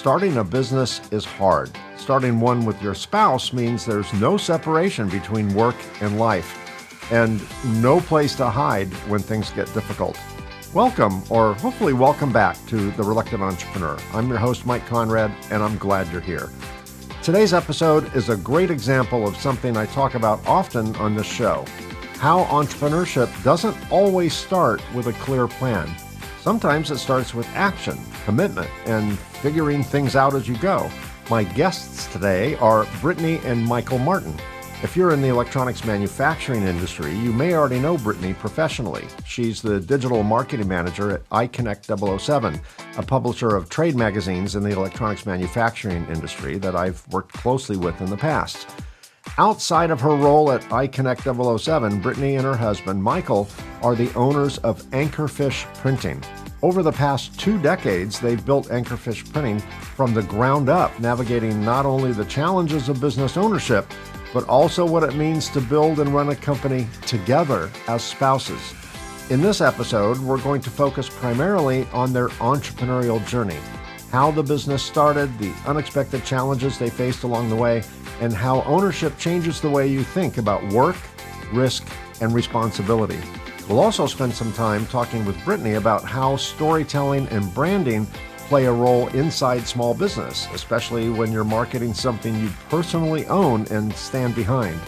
Starting a business is hard. Starting one with your spouse means there's no separation between work and life, and no place to hide when things get difficult. Welcome, or hopefully welcome back to The Reluctant Entrepreneur. I'm your host, Mike Conrad, and I'm glad you're here. Today's episode is a great example of something I talk about often on this show: how entrepreneurship doesn't always start with a clear plan. Sometimes it starts with action, commitment, and figuring things out as you go. My guests today are Brittany and Michael Martin. If you're in the electronics manufacturing industry, you may already know Brittany professionally. She's the digital marketing manager at iConnect 007, a publisher of trade magazines in the electronics manufacturing industry that I've worked closely with in the past. Outside of her role at iConnect 007, Brittany and her husband, Michael, are the owners of Anchorfish Printing. Over the past 2 decades, they've built Anchorfish Printing from the ground up, navigating not only the challenges of business ownership, but also what it means to build and run a company together as spouses. In this episode, we're going to focus primarily on their entrepreneurial journey, how the business started, the unexpected challenges they faced along the way, and how ownership changes the way you think about work, risk, and responsibility. We'll also spend some time talking with Brittany about how storytelling and branding play a role inside small business, especially when you're marketing something you personally own and stand behind.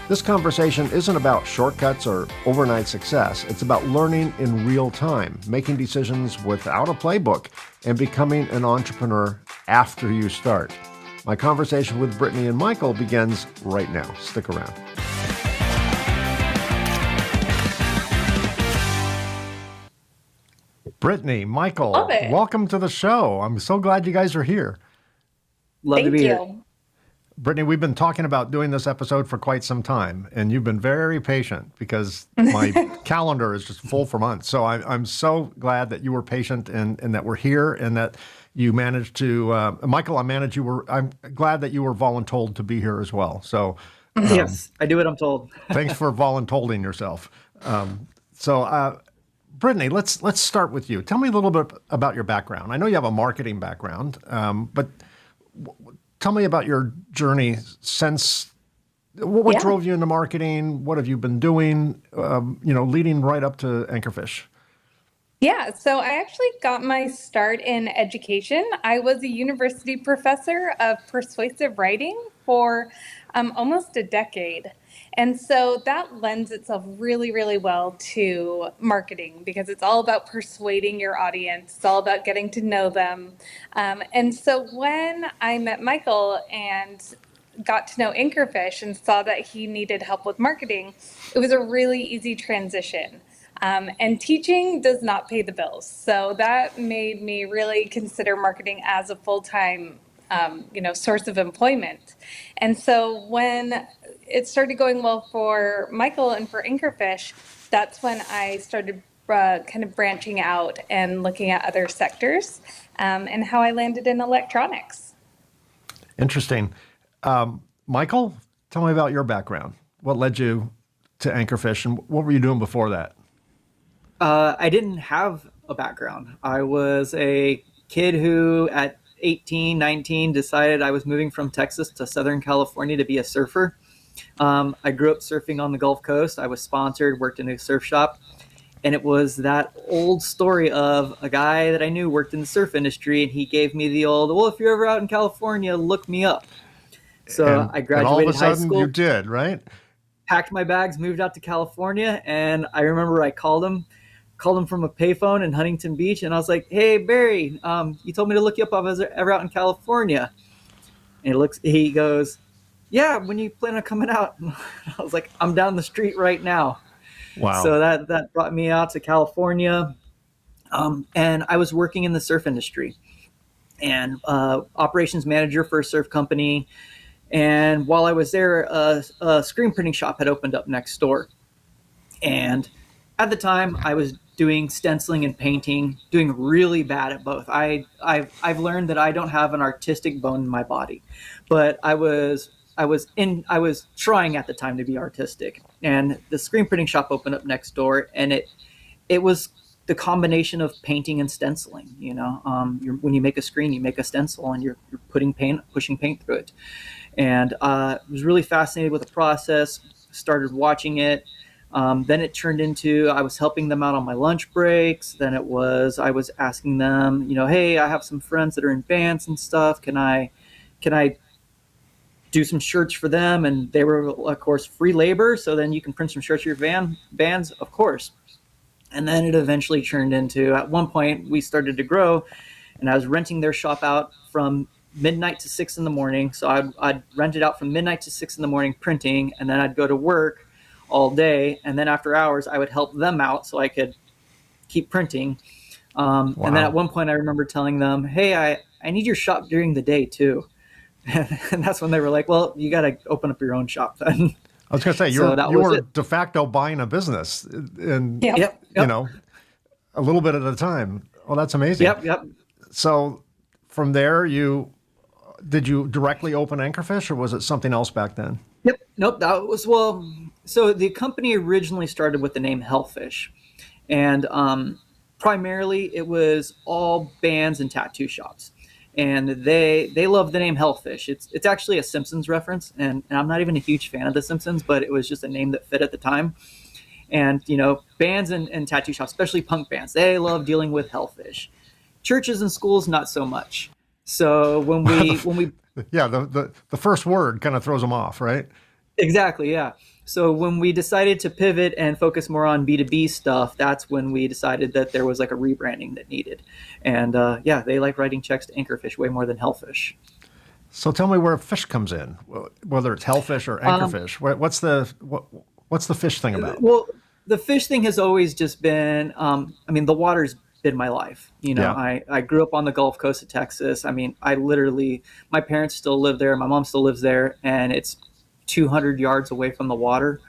This conversation isn't about shortcuts or overnight success. It's about learning in real time, making decisions without a playbook, and becoming an entrepreneur after you start. My conversation with Brittany and Michael begins right now. Stick around. Brittany, Michael, welcome to the show. I'm so glad you guys are here. Love to be here. Brittany, we've been talking about doing this episode for quite some time, and you've been very patient because my calendar is just full for months. So I'm so glad that you were patient and that we're here and that you managed to, Michael, I'm glad that you were voluntold to be here as well. So yes, I do what I'm told. Thanks for voluntolding yourself. Brittany, let's start with you. Tell me a little bit about your background. I know you have a marketing background, but tell me about your journey since. What drove you into marketing? What have you been doing? Leading right up to Anchorfish. Yeah, so I actually got my start in education. I was a university professor of persuasive writing for almost a decade. And so that lends itself really, really well to marketing because it's all about persuading your audience. It's all about getting to know them. And so when I met Michael and got to know Anchorfish and saw that he needed help with marketing, it was a really easy transition. And teaching does not pay the bills. So that made me really consider marketing as a full-time, source of employment. And so when it started going well for Michael and for Anchorfish, that's when I started kind of branching out and looking at other sectors and how I landed in electronics. Interesting. Michael, tell me about your background. What led you to Anchorfish and what were you doing before that? I didn't have a background. I was a kid who at 18, 19 decided I was moving from Texas to Southern California to be a surfer. I grew up surfing on the Gulf Coast. I was sponsored, worked in a surf shop. And it was that old story of a guy that I knew worked in the surf industry. And he gave me the old, well, if you're ever out in California, look me up. So I graduated all of a sudden high school. You did, right? Packed my bags, moved out to California. And I remember I called him from a payphone in Huntington Beach. And I was like, hey, Barry, you told me to look you up if I was ever out in California. And he goes, yeah, when you plan on coming out? I was like, I'm down the street right now. Wow. So that brought me out to California. And I was working in the surf industry and operations manager for a surf company. And while I was there, a screen printing shop had opened up next door. And at the time, I was doing stenciling and painting, doing really bad at both. I've learned that I don't have an artistic bone in my body, but I was trying at the time to be artistic. And the screen printing shop opened up next door, and it was the combination of painting and stenciling. When you make a screen, you make a stencil, and you're pushing paint through it. And I was really fascinated with the process. Started watching it. Then it turned into I was helping them out on my lunch breaks. Then I was asking them, hey, I have some friends that are in bands and stuff. Can I do some shirts for them? And they were, of course, free labor. So then you can print some shirts for your bands, of course. And then it eventually turned into, at one point, we started to grow, and I was renting their shop out from midnight to 6 in the morning. So I'd rent it out from midnight to 6 in the morning printing, and then I'd go to work all day. And then after hours, I would help them out so I could keep printing. Wow. And then at one point, I remember telling them, hey, I need your shop during the day too. And that's when they were like, well, you got to open up your own shop then. I was going to say, you were de facto buying a business, and Yep. A little bit at a time. Well, that's amazing. Yep. So from there, did you directly open Anchorfish, or was it something else back then? Yep. Nope. That was, so the company originally started with the name Hellfish, and primarily it was all bands and tattoo shops. And they love the name Hellfish. It's actually a Simpsons reference, and I'm not even a huge fan of the Simpsons, but it was just a name that fit at the time. And bands and tattoo shops, especially punk bands, they love dealing with Hellfish. Churches and schools, not so much. So when we yeah, the first word kind of throws them off, right? Exactly, yeah. So when we decided to pivot and focus more on B2B stuff, that's when we decided that there was like a rebranding that needed. And they like writing checks to Anchorfish way more than Hellfish. So tell me where fish comes in, whether it's Hellfish or Anchorfish. What's the fish thing about? Well, the fish thing has always just been, the water's been my life. I grew up on the Gulf Coast of Texas. My parents still live there. My mom still lives there, and it's 200 yards away from the water.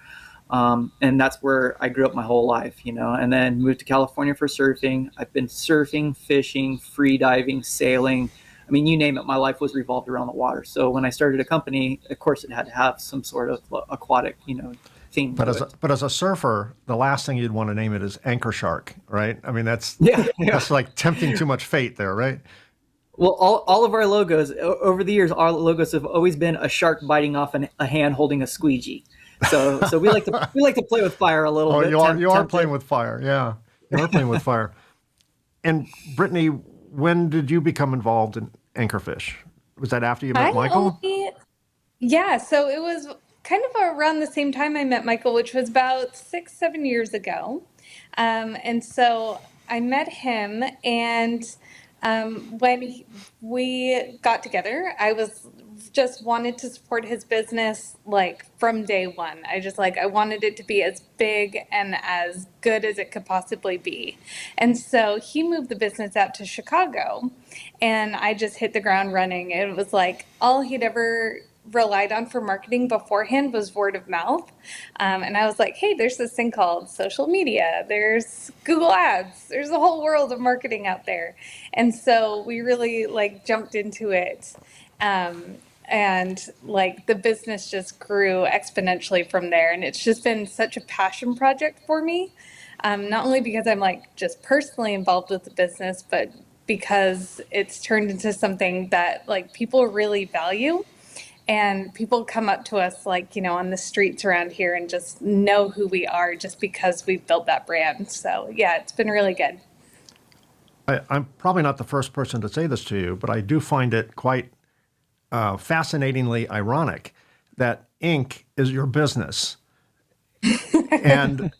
And that's where I grew up my whole life, and then moved to California for surfing. I've been surfing, fishing, free diving, sailing. You name it, my life was revolved around the water. So when I started a company, of course it had to have some sort of aquatic, theme. But as a surfer, the last thing you'd want to name it is Anchor Shark, right? That's like tempting too much fate there, right? Well, all of our logos over the years, our logos have always been a shark biting off a hand holding a squeegee. So we like to play with fire a little bit. You are playing with fire, yeah. You are playing with fire. And Brittany, when did you become involved in Anchorfish? Was that after you met Michael? So it was kind of around the same time I met Michael, which was about 6-7 years ago. And so I met him, and when we got together, I just wanted to support his business like from day one. I wanted it to be as big and as good as it could possibly be. And so he moved the business out to Chicago, and I just hit the ground running. It was like all he'd ever relied on for marketing beforehand was word of mouth. And I was like, hey, there's this thing called social media. There's Google Ads. There's a whole world of marketing out there. And so we really jumped into it. And the business just grew exponentially from there. And it's just been such a passion project for me. Not only because I'm just personally involved with the business, but because it's turned into something that people really value. And people come up to us on the streets around here and just know who we are just because we've built that brand. So yeah, it's been really good. I'm probably not the first person to say this to you, but I do find it quite fascinatingly ironic that ink is your business. And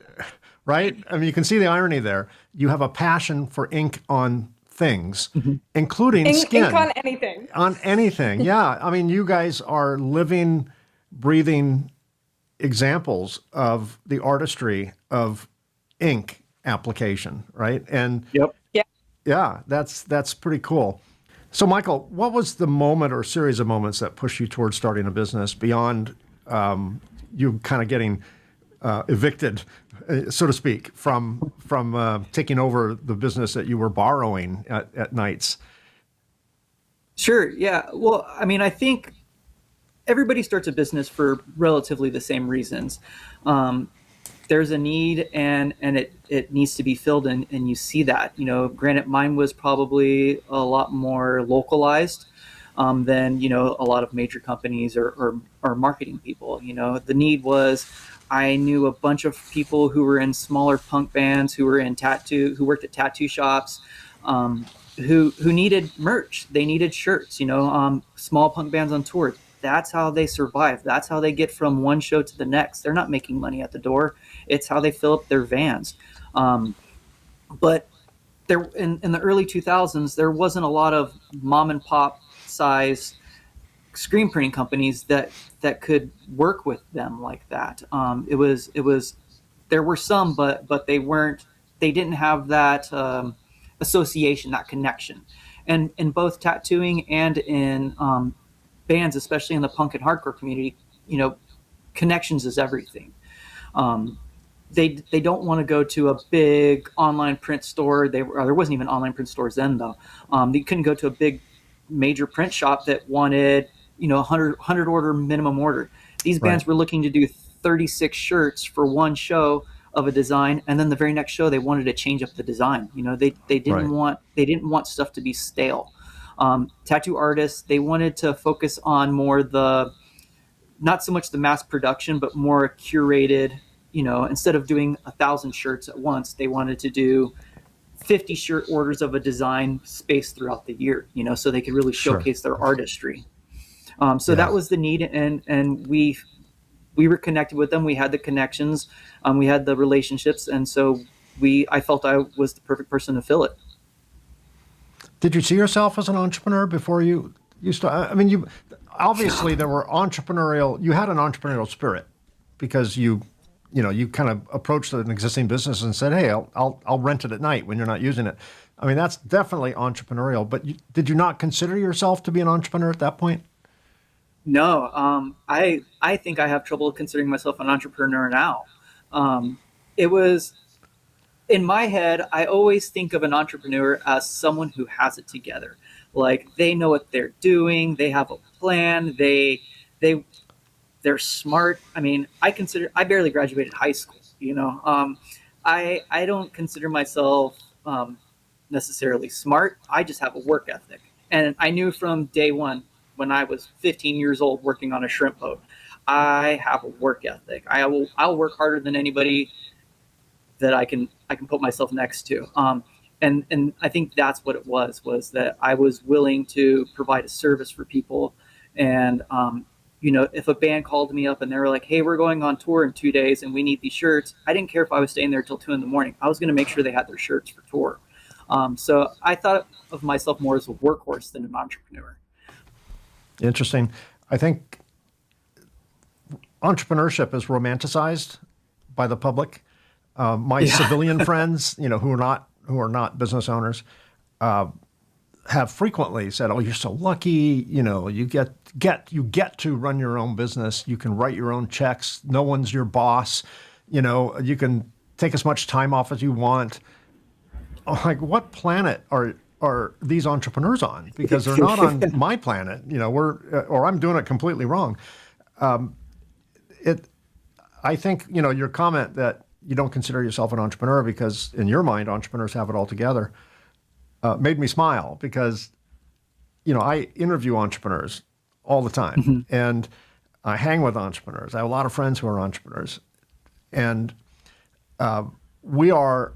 right? You can see the irony there. You have a passion for ink on things, including skin. Ink on anything. On anything, yeah. You guys are living, breathing examples of the artistry of ink application, right? And yep. Yeah, that's pretty cool. So, Michael, what was the moment or series of moments that pushed you towards starting a business beyond you kind of getting evicted, so to speak, from taking over the business that you were borrowing at nights? Sure. Yeah. Well, I think everybody starts a business for relatively the same reasons. there's a need, and it needs to be filled, and you see that. Granted, mine was probably a lot more localized than a lot of major companies or marketing people. The need was, I knew a bunch of people who were in smaller punk bands, who worked at tattoo shops, who needed merch. They needed shirts. Small punk bands on tour. That's how they survive. That's how they get from one show to the next. They're not making money at the door. It's how they fill up their vans. But there, in the early 2000s, there wasn't a lot of mom and pop size screen printing companies that could work with them like that. It was there were some, but they didn't have that association, that connection. And in both tattooing and in bands, especially in the punk and hardcore community, connections is everything. Um, they don't want to go to a big online print store. There wasn't even online print stores then, though. They couldn't go to a big major print shop that wanted 100 order minimum order. These bands Right. were looking to do 36 shirts for one show of a design, and then the very next show they wanted to change up the design. They didn't Right. want stuff to be stale. Tattoo artists, they wanted to focus on more not so much the mass production, but more curated. Instead of doing 1,000 shirts at once, they wanted to do 50 shirt orders of a design spaced throughout the year, so they could really Sure. showcase their artistry. So Yeah. that was the need, and we were connected with them. We had the connections, we had the relationships, and so I felt I was the perfect person to fill it. Did you see yourself as an entrepreneur before you start? I mean, you obviously there were entrepreneurial. You had an entrepreneurial spirit because you kind of approached an existing business and said, "Hey, I'll rent it at night when you're not using it." I mean, that's definitely entrepreneurial. But did you not consider yourself to be an entrepreneur at that point? No, I think I have trouble considering myself an entrepreneur now. It was in my head, I always think of an entrepreneur as someone who has it together. Like, they know what they're doing, they have a plan, they they're smart. I mean, I barely graduated high school. I don't consider myself necessarily smart. I just have a work ethic, and I knew from day one when I was 15 years old working on a shrimp boat. I have a work ethic. I'll work harder than anybody that I can put myself next to. And I think that's what it was that I was willing to provide a service for people. And if a band called me up and they were like, "Hey, we're going on tour in 2 days and we need these shirts," I didn't care if I was staying there till 2 in the morning. I was going to make sure they had their shirts for tour. So I thought of myself more as a workhorse than an entrepreneur. Interesting. I think entrepreneurship is romanticized by the public. My civilian friends, who are not business owners, have frequently said, "Oh, you're so lucky. You get to run your own business. You can write your own checks. No one's your boss. You can take as much time off as you want." I'm like, what planet are these entrepreneurs on? Because they're not on my planet. Or I'm doing it completely wrong. It. I think your comment that you don't consider yourself an entrepreneur because in your mind entrepreneurs have it all together made me smile because I interview entrepreneurs all the time and I hang with entrepreneurs. I have a lot of friends who are entrepreneurs, and we are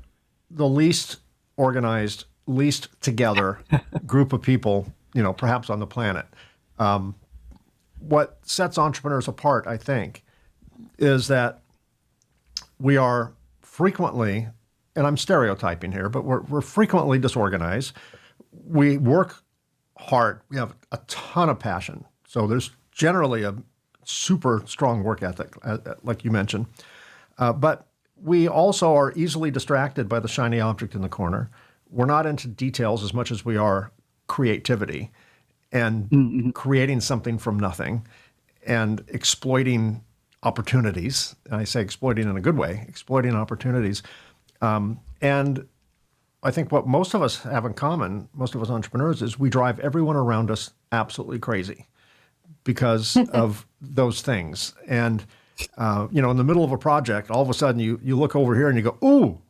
the least organized, least together group of people, perhaps on the planet. What sets entrepreneurs apart, I think, is that we are frequently, and I'm stereotyping here, but we're frequently disorganized. We work hard. We have a ton of passion. So there's generally a super strong work ethic, like you mentioned. But we also are easily distracted by the shiny object in the corner. We're not into details as much as we are creativity and creating something from nothing and exploiting opportunities. And I say exploiting in a good way, exploiting opportunities. And I think what most of us have in common, most of us entrepreneurs, is we drive everyone around us absolutely crazy because of those things. And in the middle of a project, all of a sudden you look over here and you go, ooh,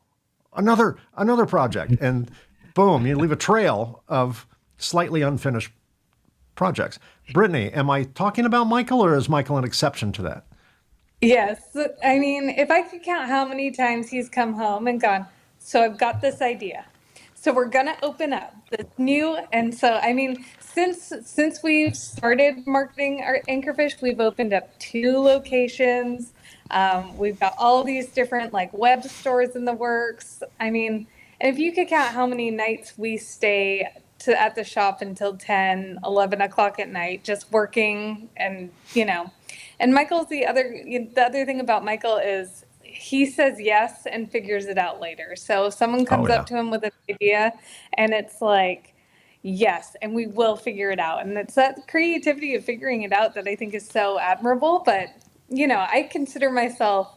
another project, and boom, you leave a trail of slightly unfinished projects. Brittany, am I talking about Michael, or is Michael an exception to that? Yes. I mean, if I could count how many times he's come home and gone, so I've got this idea. So we're gonna open up this new, and so I mean, since we've started marketing our Anchorfish, we've opened up 2 locations. We've got all these different like web stores in the works. I mean, and if you could count how many nights we stay at the shop until 10, 11 o'clock at night, just working and, and Michael's the other thing about Michael is he says yes and figures it out later. So if someone Oh comes yeah, up to him with an idea and it's like, yes, and we will figure it out. And it's that creativity of figuring it out that I think is so admirable. But, I consider myself,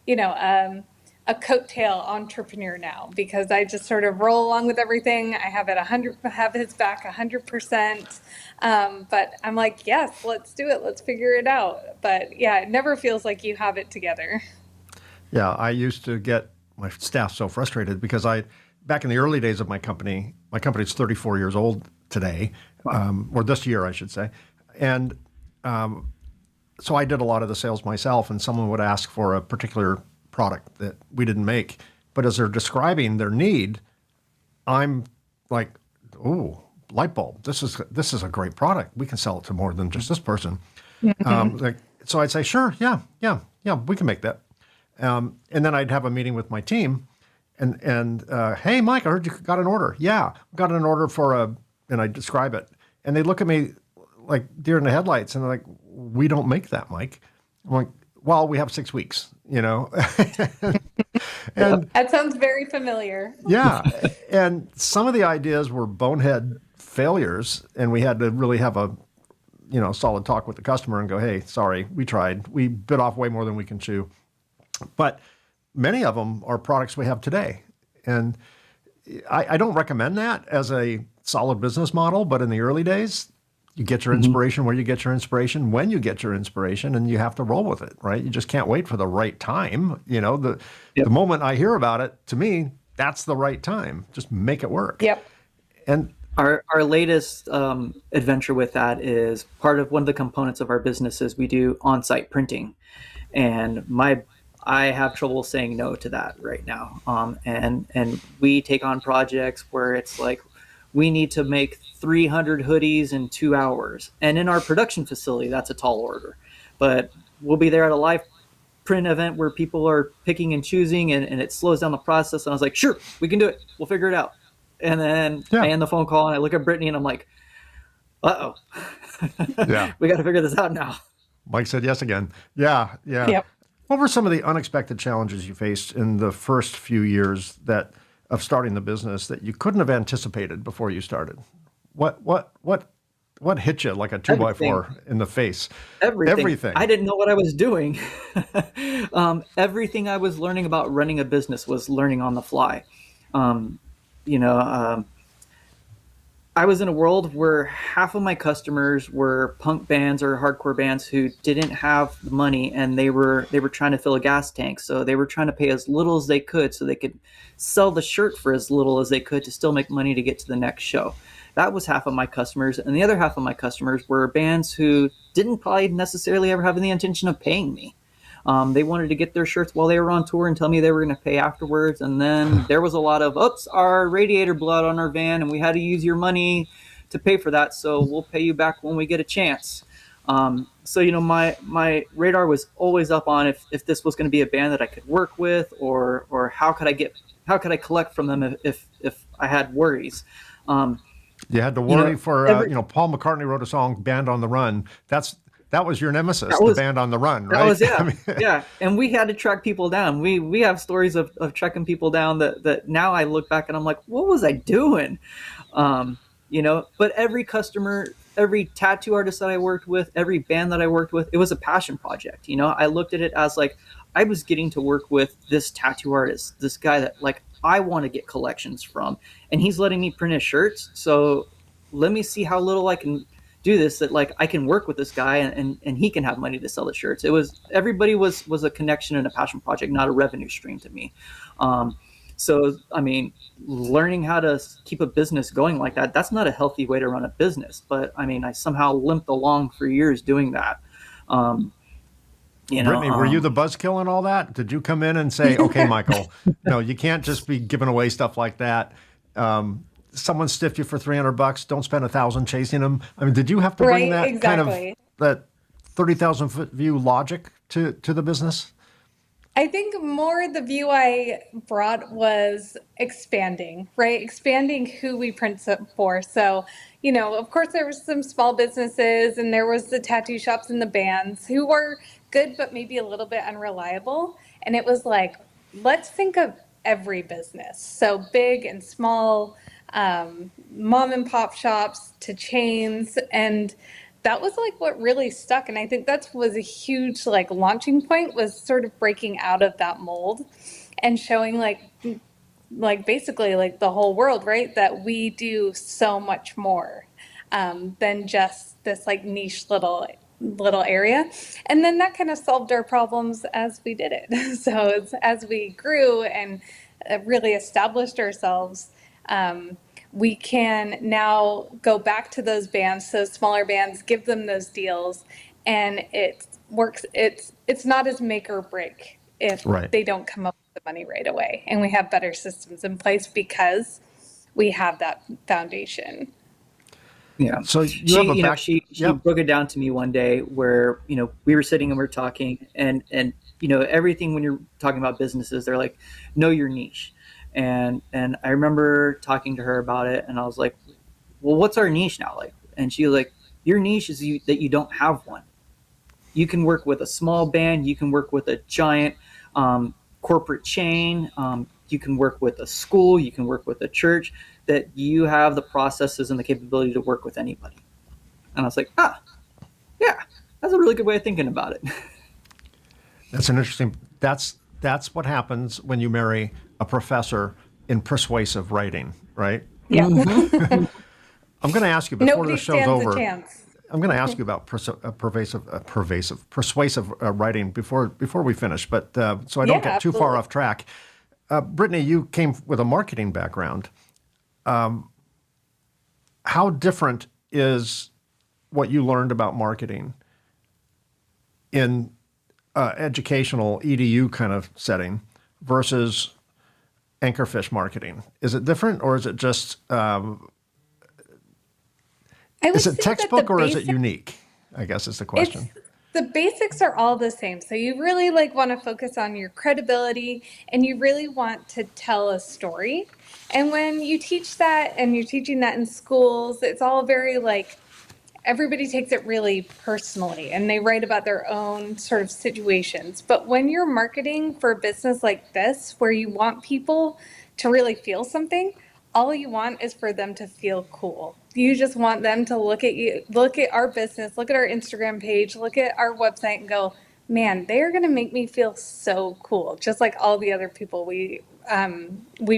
you know, um, a coattail entrepreneur now because I just sort of roll along with everything. I have his back 100%. But I'm like, yes, let's do it. Let's figure it out. But yeah, it never feels like you have it together. yeah. I used to get my staff so frustrated because back in the early days of my company's 34 years old today, or this year, I should say, and so I did a lot of the sales myself, and someone would ask for a particular product that we didn't make. But as they're describing their need, I'm like, "Ooh, light bulb! This is a great product. We can sell it to more than just this person." So I'd say, "Sure, yeah, yeah, yeah, we can make that." And then I'd have a meeting with my team, and hey, Mike, I heard you got an order. Yeah, got an order and I describe it, and they look at me like deer in the headlights, and they're like, "We don't make that, Mike." I'm like, "Well, we have 6 weeks, and That sounds very familiar. yeah, and some of the ideas were bonehead failures, and we had to really have a solid talk with the customer and go, "Hey, sorry, we tried. We bit off way more than we can chew." But many of them are products we have today, and I don't recommend that as a solid business model. But in the early days, you get your inspiration where you get your inspiration, when you get your inspiration, and you have to roll with it, right? You just can't wait for the right time. The moment I hear about it, to me, that's the right time. Just make it work. Yep. And Our latest adventure with that is part of one of the components of our business is we do on-site printing, and I have trouble saying no to that right now. And we take on projects where it's like we need to make 300 hoodies in 2 hours, and in our production facility, that's a tall order. But we'll be there at a live print event where people are picking and choosing, and it slows down the process. And I was like, sure, we can do it. We'll figure it out. And then I end the phone call and I look at Brittany and I'm like, uh-oh, yeah, we got to figure this out now. Mike said yes again. Yeah, yeah. Yep. What were some of the unexpected challenges you faced in the first few years of starting the business that you couldn't have anticipated before you started? What hit you like a 2x4 in the face? Everything. I didn't know what I was doing. Everything I was learning about running a business was learning on the fly. You know, I was in a world where half of my customers were punk bands or hardcore bands who didn't have the money, and they were trying to fill a gas tank. So they were trying to pay as little as they could so they could sell the shirt for as little as they could to still make money to get to the next show. That was half of my customers. And the other half of my customers were bands who didn't probably necessarily ever have the intention of paying me. They wanted to get their shirts while they were on tour and tell me they were going to pay afterwards. And then there was a lot of, oops, our radiator blew out on our van and we had to use your money to pay for that. So we'll pay you back when we get a chance. So, my radar was always up on if this was going to be a band that I could work with, or how could I collect from them if I had worries. You had to worry for, Paul McCartney wrote a song, Band on the Run. That was your nemesis, the Band on the Run, right? That was, yeah. Yeah. And we had to track people down. We have stories of tracking people down that now I look back and I'm like, what was I doing? But every customer, every tattoo artist that I worked with, every band that I worked with, it was a passion project. I looked at it as like, I was getting to work with this tattoo artist, this guy that like I want to get collections from, and he's letting me print his shirts. So let me see how little I can do this, that like I can work with this guy and he can have money to sell the shirts. Everybody was a connection and a passion project, not a revenue stream to me. So, I mean, learning how to keep a business going like that, that's not a healthy way to run a business. But I mean, I somehow limped along for years doing that. Brittany, were you the buzzkill and all that? Did you come in and say, okay, Michael, no, you can't just be giving away stuff like that. Someone stiffed you for $300. Don't spend 1,000 chasing them. I mean, did you have to bring that exactly. kind of that 30,000 foot view logic to the business? I think more the view I brought was expanding, right? Expanding who we print for. So, of course there was some small businesses and there was the tattoo shops and the bands who were good, but maybe a little bit unreliable. And it was like, let's think of every business. So big and small, mom and pop shops to chains. And that was like what really stuck. And I think that was a huge like launching point, was sort of breaking out of that mold and showing like basically like the whole world, right? That we do so much more than just this like niche little area. And then that kind of solved our problems as we did it. So as we grew and really established ourselves, we can now go back to those bands, those smaller bands, give them those deals, and it works. It's not as make or break if they don't come up with the money right away. And we have better systems in place because we have that foundation. Yeah. So she broke it down to me one day where, we were sitting and we were talking and everything when you're talking about businesses, they're like, know your niche. And I remember talking to her about it and I was like, well, what's our niche now? Like, and she was like, your niche is that you don't have one. You can work with a small band. You can work with a giant corporate chain. You can work with a school. You can work with a church, that you have the processes and the capability to work with anybody. And I was like, yeah, that's a really good way of thinking about it. That's an interesting, that's what happens when you marry a professor in persuasive writing, right? Yeah. I'm going to ask you before the show's over. A chance. I'm going to ask you about persuasive writing before we finish, but so I don't get too far off track. Brittany, you came with a marketing background. How different is what you learned about marketing in educational EDU kind of setting versus Anchorfish marketing? Is it different, or is it just is it textbook or is it unique? I guess is the question. The basics are all the same. So you really want to focus on your credibility and you really want to tell a story. And when you teach that and you're teaching that in schools, it's all very everybody takes it really personally and they write about their own sort of situations. But when you're marketing for a business like this, where you want people to really feel something, all you want is for them to feel cool. You just want them to look at you, look at our business, look at our Instagram page, look at our website and go, man, they're going to make me feel so cool. Just like all the other people we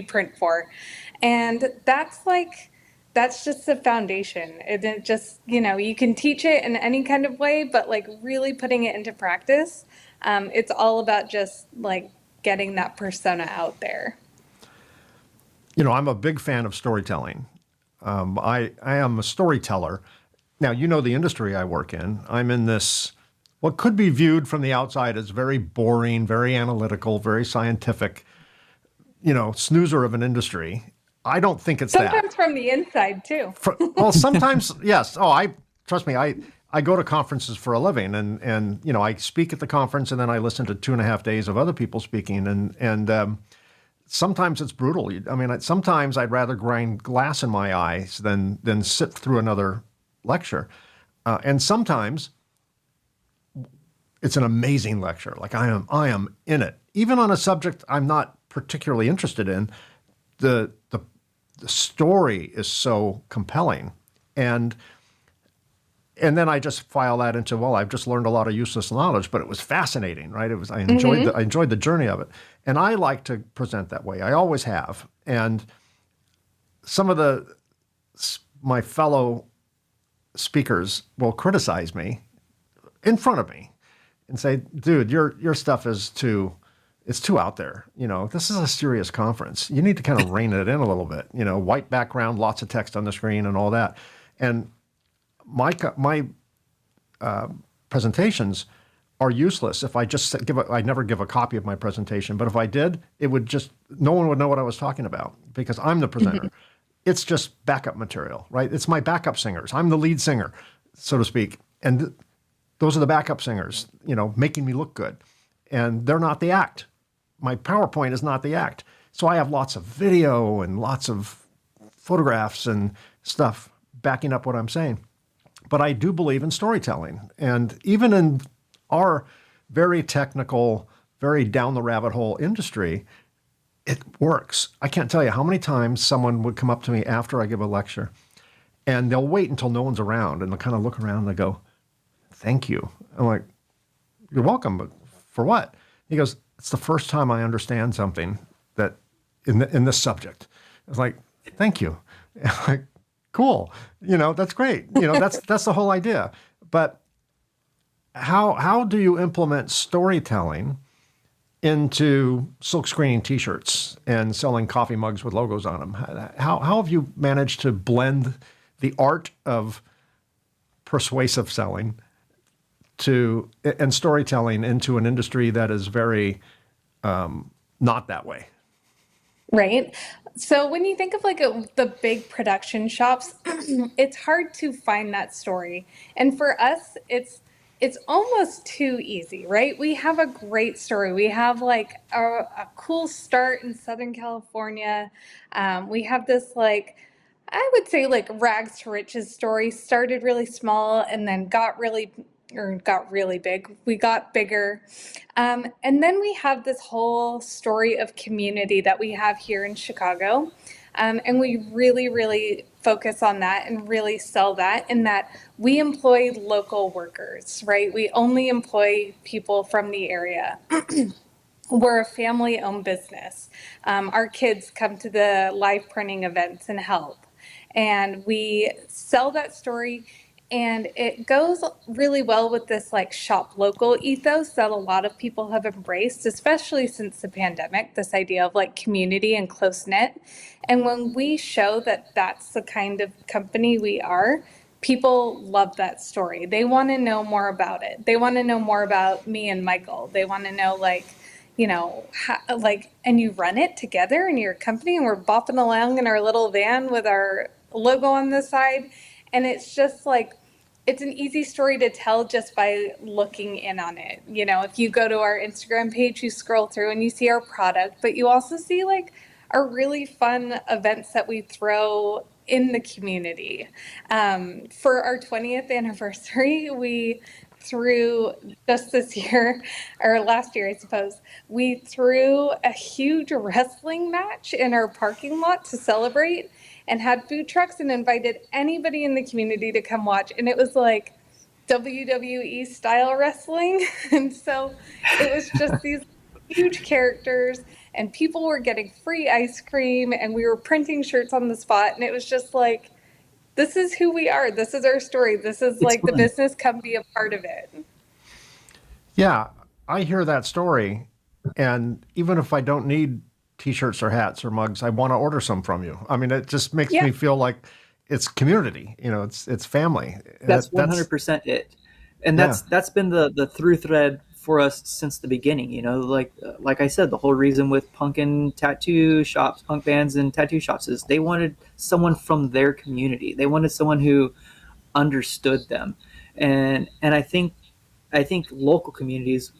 print for. And that's just the foundation. It just, you can teach it in any kind of way, but really putting it into practice, it's all about just getting that persona out there. I'm a big fan of storytelling. I am a storyteller. Now, the industry I work in. I'm in this, what could be viewed from the outside as very boring, very analytical, very scientific, snoozer of an industry. I don't think it's sometimes that. Sometimes from the inside, too. Well, sometimes, yes. Oh, trust me, I go to conferences for a living and I speak at the conference and then I listen to 2.5 days of other people speaking and sometimes it's brutal. I mean, sometimes I'd rather grind glass in my eyes than sit through another lecture. And sometimes it's an amazing lecture. I am in it. Even on a subject I'm not particularly interested in, the story is so compelling. And then I just file that into, I've just learned a lot of useless knowledge, but it was fascinating, right? I enjoyed the journey of it. And I like to present that way. I always have. And some of my fellow speakers will criticize me in front of me and say, dude, your stuff is it's too out there. This is a serious conference. You need to kind of rein it in a little bit. White background, lots of text on the screen and all that. And my presentations are useless if I just I never give a copy of my presentation. But if I did, no one would know what I was talking about because I'm the presenter. It's just backup material, right? It's my backup singers. I'm the lead singer, so to speak. And those are the backup singers, making me look good. And they're not the act. My PowerPoint is not the act. So I have lots of video and lots of photographs and stuff backing up what I'm saying. But I do believe in storytelling. And even in our very technical, very down the rabbit hole industry, it works. I can't tell you how many times someone would come up to me after I give a lecture and they'll wait until no one's around and they'll kind of look around and they go, thank you. I'm like, you're welcome, but for what? He goes, it's the first time I understand something that in this subject. I was like, thank you. I'm like, cool. That's great. That's the whole idea. But how do you implement storytelling into silk screening T-shirts and selling coffee mugs with logos on them? How have you managed to blend the art of persuasive selling and storytelling into an industry that is very not that way? Right. So when you think of the big production shops, it's hard to find that story. And for us, it's almost too easy, right? We have a great story. We have a cool start in Southern California. We have this I would say rags to riches story. Started really small and then got really big. We got bigger. And then we have this whole story of community that we have here in Chicago. And we really, really focus on that and really sell that in that we employ local workers, right? We only employ people from the area. We're a family-owned business. Our kids come to the live printing events and help. And we sell that story, and it goes really well with this shop local ethos that a lot of people have embraced, especially since the pandemic, this idea of community and close knit. And when we show that that's the kind of company we are, people love that story. They want to know more about it. They want to know more about me and Michael. They want to know how, and you run it together in your company, and we're bopping along in our little van with our logo on the side. And it's just it's an easy story to tell just by looking in on it. If you go to our Instagram page, you scroll through and you see our product, but you also see our really fun events that we throw in the community. For our 20th anniversary, we threw just this year, or last year, I suppose, we threw a huge wrestling match in our parking lot to celebrate and had food trucks and invited anybody in the community to come watch. And it was WWE style wrestling. And so it was just these huge characters, and people were getting free ice cream, and we were printing shirts on the spot. And it was just this is who we are. This is our story. This is the business. Come be a part of it. Yeah, I hear that story. And even if I don't need T-shirts or hats or mugs, I want to order some from you. I mean, it just makes me feel like it's community. It's family. That's 100% it. And that's been the through thread for us since the beginning. Like I said, the whole reason with punk and tattoo shops, punk bands and tattoo shops is they wanted someone from their community. They wanted someone who understood them. And I think local communities,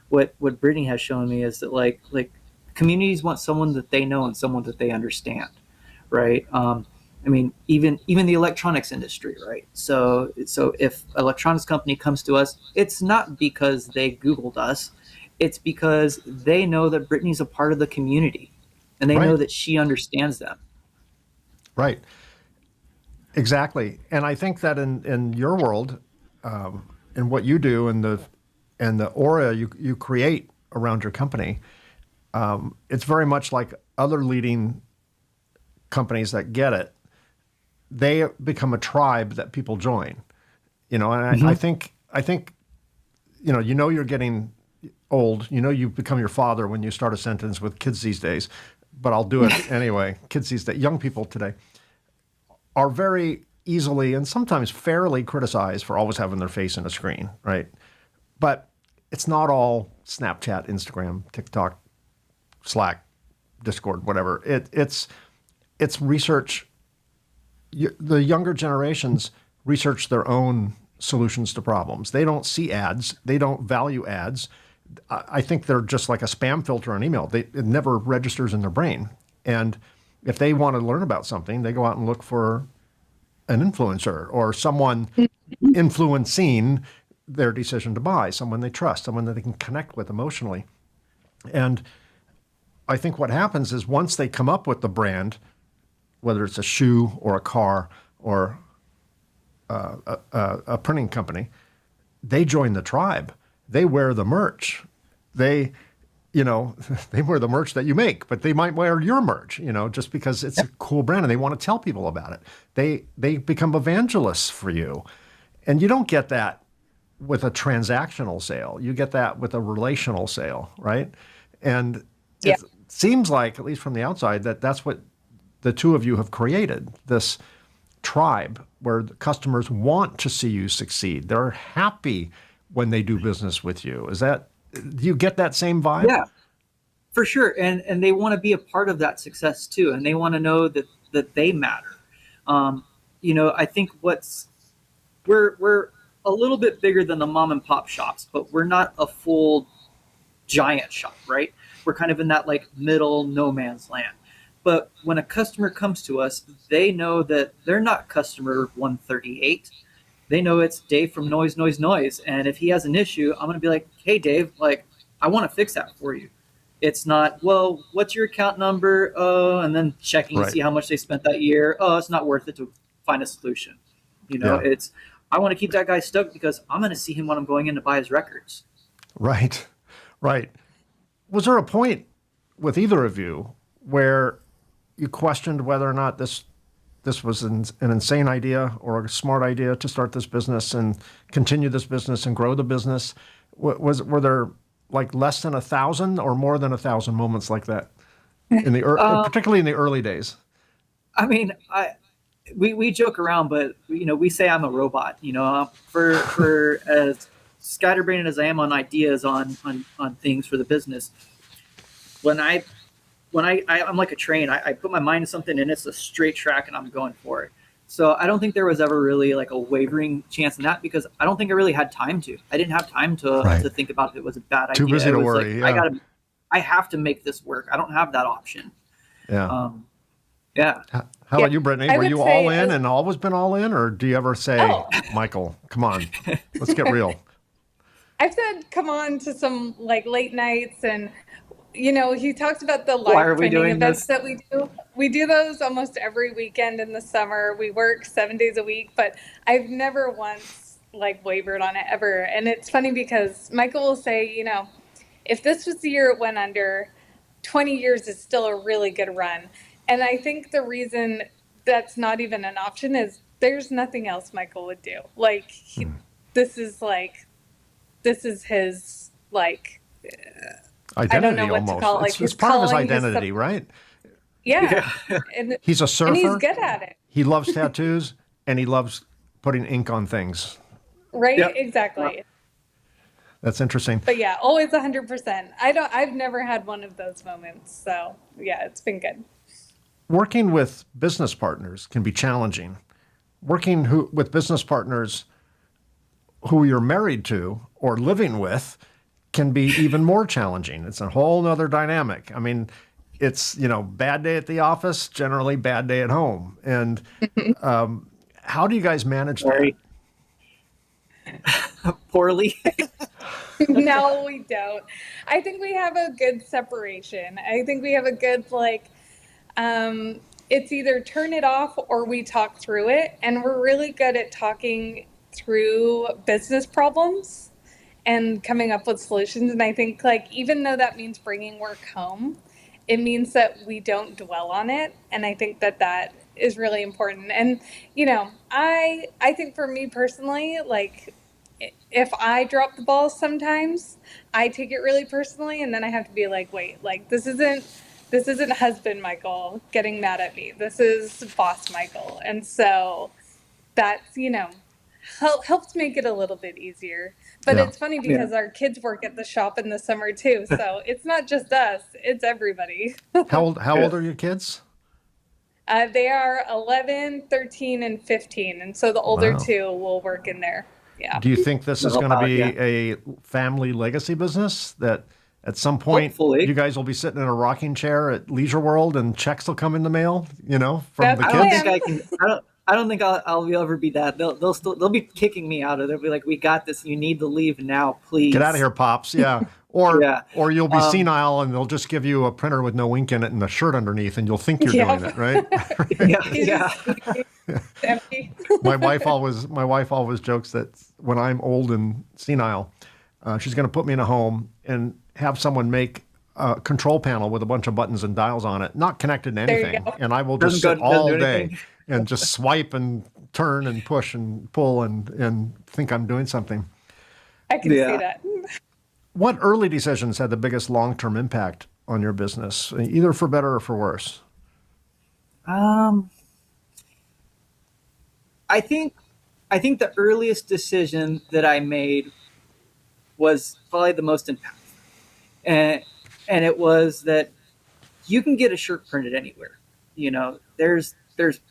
what Brittany has shown me is that like communities want someone that they know and someone that they understand, right? I mean, even the electronics industry, right? So if an electronics company comes to us, it's not because they Googled us, it's because they know that Brittany's a part of the community, and they know that she understands them. Right. Exactly. And I think that in your world, in what you do and the aura you create around your company, it's very much like other leading companies that get it. they become a tribe that people join. And I think, you're getting old. You've become your father when you start a sentence with kids these days, but I'll do it anyway. Kids these days, young people today are very easily and sometimes fairly criticized for always having their face in a screen, right? But it's not all Snapchat, Instagram, TikTok, Slack, Discord, whatever. It's research. The younger generations research their own solutions to problems. They don't see ads. They don't value ads. I think they're just like a spam filter on email. It never registers in their brain. And if they want to learn about something, they go out and look for an influencer or someone influencing their decision to buy, someone they trust, someone that they can connect with emotionally. And I think what happens is once they come up with the brand, whether it's a shoe or a car or a printing company, they join the tribe. They wear the merch. They wear the merch that you make, but they might wear your merch, just because it's a cool brand and they want to tell people about it. They become evangelists for you. And you don't get that with a transactional sale. You get that with a relational sale, right? And it seems like, at least from the outside, that's what the two of you have created, this tribe where the customers want to see you succeed. They're happy when they do business with you. Do you get that same vibe? Yeah, for sure. And they want to be a part of that success too. And they want to know that they matter. I think we're a little bit bigger than the mom and pop shops, but we're not a full giant shop, right? We're kind of in that like middle no man's land. But when a customer comes to us, they know that they're not customer 138. They know it's Dave from Noise, Noise, Noise. And if he has an issue, I'm going to be like, hey, Dave, I want to fix that for you. It's not, well, what's your account number? Oh, and then checking to see how much they spent that year. Oh, it's not worth it to find a solution. It's, I want to keep that guy stoked because I'm going to see him when I'm going in to buy his records. Right. Was there a point with either of you where you questioned whether or not this was an insane idea or a smart idea to start this business and continue this business and grow the business? Were there like less than 1,000 or more than 1,000 moments like that particularly in the early days? I mean, we joke around, but we say I'm a robot. For as scatterbrained as I am on ideas on things for the business, I'm like a train. I put my mind to something and it's a straight track and I'm going for it. So I don't think there was ever really like a wavering chance in that because I don't think I really had time to. I didn't have time to think about if it was a bad idea. Too busy to worry. Like, I have to make this work. I don't have that option. Yeah. How about you, Brittany? Were you all in and always been all in, or do you ever say, Michael, come on, let's get real? I've said come on to some like late nights and he talked about the live training events that we do. We do those almost every weekend in the summer. We work 7 days a week, but I've never once like wavered on it ever. And it's funny because Michael will say, if this was the year it went under, 20 years is still a really good run. And I think the reason that's not even an option is there's nothing else Michael would do. Like this is his like, identity, I don't know what almost. To call it. Like it's part of his identity, right? Yeah. And he's a surfer. And he's good at it. He loves tattoos and he loves putting ink on things. Right? Yep. Exactly. That's interesting. But yeah, always 100%. I've never had one of those moments. So yeah, it's been good. Working with business partners can be challenging. Working with business partners who you're married to or living with can be even more challenging. It's a whole nother dynamic. I mean, it's, bad day at the office, generally bad day at home. And how do you guys manage that? Poorly. No, we don't. I think we have a good separation. I think we have a good, it's either turn it off or we talk through it. And we're really good at talking through business problems and coming up with solutions. And I think even though that means bringing work home, it means that we don't dwell on it. And I think that is really important. And, you know, I think for me personally, like, if I drop the ball sometimes, I take it really personally, and then I have to be like, wait, like this isn't husband Michael getting mad at me. This is boss Michael. And so that's, you know, helps make it a little bit easier. But Yeah. it's funny because our kids work at the shop in the summer too. So it's not just us, it's everybody. How old are your kids? They are 11, 13, and 15. And so the older Wow. two will work in there. Yeah. Do you think this is They'll going to help out, be a family legacy business that at some point you Hopefully. guys will be sitting in a rocking chair at Leisure World and checks will come in the mail, from That's the the I don't kids? think plan. I can. I don't think I'll be ever be that. They'll be kicking me out of. They'll be like, "We got this. You need to leave now, Get out of please." here, pops. Yeah. Or Yeah. or you'll be Um. senile and they'll just give you a printer with no ink in it and a shirt underneath and you'll think you're doing Yep. it, right? Yeah. He's Yeah. just sleeping. It's empty. My wife always jokes that when I'm old and senile, she's going to put me in a home and have someone make a control panel with a bunch of buttons and dials on it, not connected to There you anything, go. and I will just sit Doesn't do all day anything. and just swipe and turn and push and pull and think I'm doing something. I can see Yeah. that. What early decisions had the biggest long-term impact on your business, either for better or for worse? Um. I think. I think the earliest decision that I made was probably the most impactful, and it was that you can get a shirt printed anywhere. There's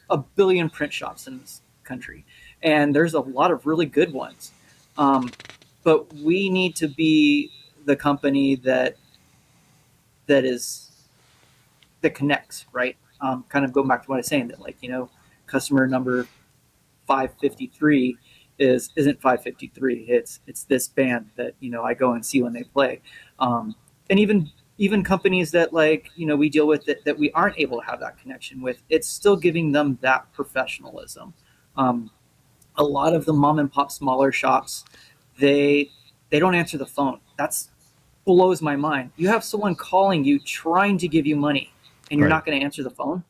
a billion print shops in this country, and there's a lot of really good ones. Um, but we need to be the company that is that connects, right? Kind of going back to what I was saying, that, like, customer number 553 isn't 553. It's this band that I go and see when they play, and even companies that, like, we deal with that we aren't able to have that connection with. It's still giving them that professionalism. Um, a lot of the mom and pop smaller shops, they don't answer the phone. That's blows my mind. You have someone calling you trying to give you money, and you're Right. not going to answer the phone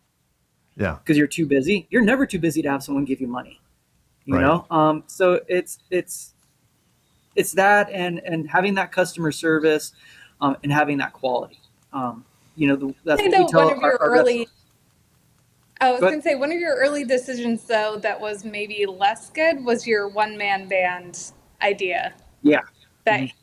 Yeah. because you're too busy. You're never too busy to have someone give you money. Right. So it's that, and having that customer service, and having that quality. That's I what we know one tell of your our reps. early I was But going to say one of your early decisions, though, that was maybe less good was your one man band idea. yeah. That Mhm.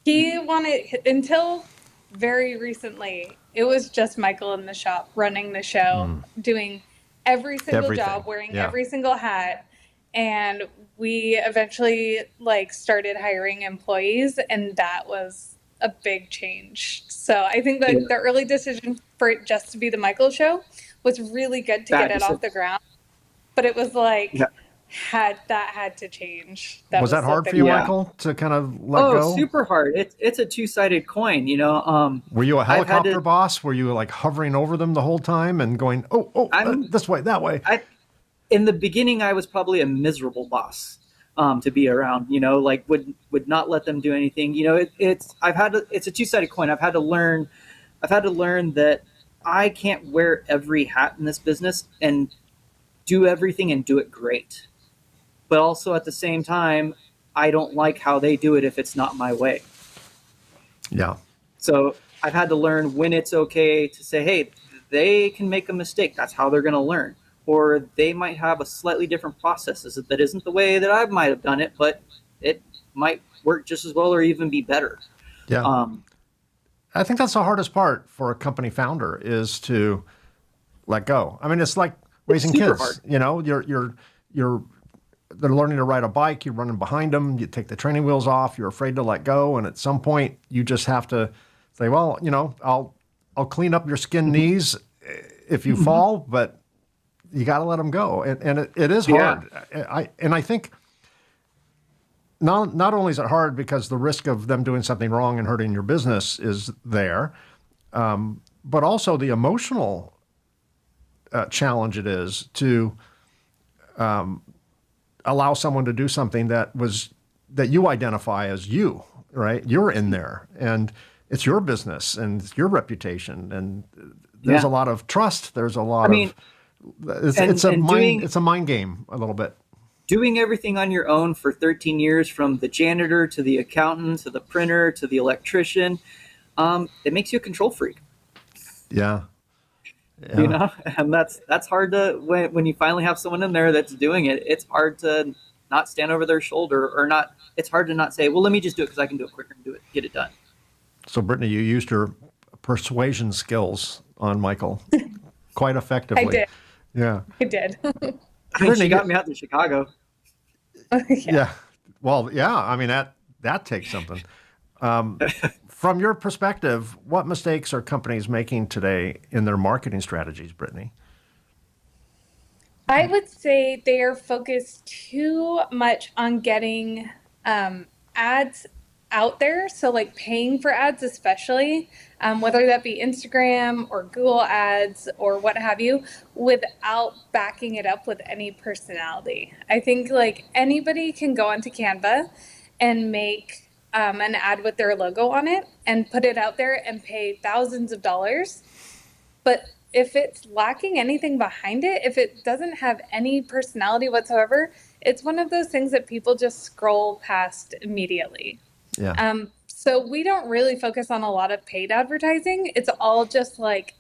he wanted until very recently, it was just Michael in the shop running the show, doing every single Everything. job, wearing Yeah. every single hat. And we eventually like started hiring employees, and that was a big change. So I think Yeah. that the early decision for it just to be the Michael show was really good to get Bad it off the decision. ground. But it was like Yeah. had to change. That Was that was the hard for big you, one. Yeah. Michael, to kind of let Oh, go? super hard. It's a two-sided coin. Were you a I've had helicopter to. boss? Were you like hovering over them the whole time and going, I'm. this way, that way? I In the beginning, I was probably a miserable boss, to be around. Like, would not let them do anything. It's a two-sided coin. I've had to learn that I can't wear every hat in this business and do everything and do it great. But also at the same time, I don't like how they do it if it's not my way. Yeah. So I've had to learn when it's okay to say, hey, they can make a mistake. That's how they're going to learn. Or they might have a slightly different process that isn't the way that I might have done it, but it might work just as well or even be better. Yeah. Um, I think that's the hardest part for a company founder is to let go. I mean, it's like it's raising super kids. hard. You're they're learning to ride a bike. You're running behind them. You take the training wheels off. You're afraid to let go, and at some point, you just have to say, "Well, I'll clean up your skin Mhm. knees if you Mhm. fall, but you got to let them go." And it is Yeah. hard. I think not only is it hard because the risk of them doing something wrong and hurting your business is there, but also the emotional challenge it is to allow someone to do something that you identify as you, right? You're in there, and it's your business and it's your reputation, and there's Yeah. a lot of trust. There's a I lot mean, of And It's a mind game a little bit. doing everything on your own for 13 years, from the janitor to the accountant to the printer to the electrician, it makes you a control freak. Yeah. You Yeah. know, and that's hard to, when you finally have someone in there that's doing it. It's hard to not stand over their shoulder, or not. It's hard to not say, well, let me just do it because I can do it quicker and get it done. So, Brittany, you used your persuasion skills on Michael quite I effectively. did. Yeah. I did. I mean, she Brittany, got me out to Chicago. Yeah. yeah. Well, yeah. I mean, that takes something. From your perspective, what mistakes are companies making today in their marketing strategies, Brittany? I would say they are focused too much on getting ads out there. So, like paying for ads, especially, whether that be Instagram or Google ads or what have you, without backing it up with any personality. I think like anybody can go onto Canva and make an ad with their logo on it and put it out there and pay thousands of dollars. But if it's lacking anything behind it, if it doesn't have any personality whatsoever, it's one of those things that people just scroll past immediately. Yeah. So we don't really focus on a lot of paid advertising. It's all just like,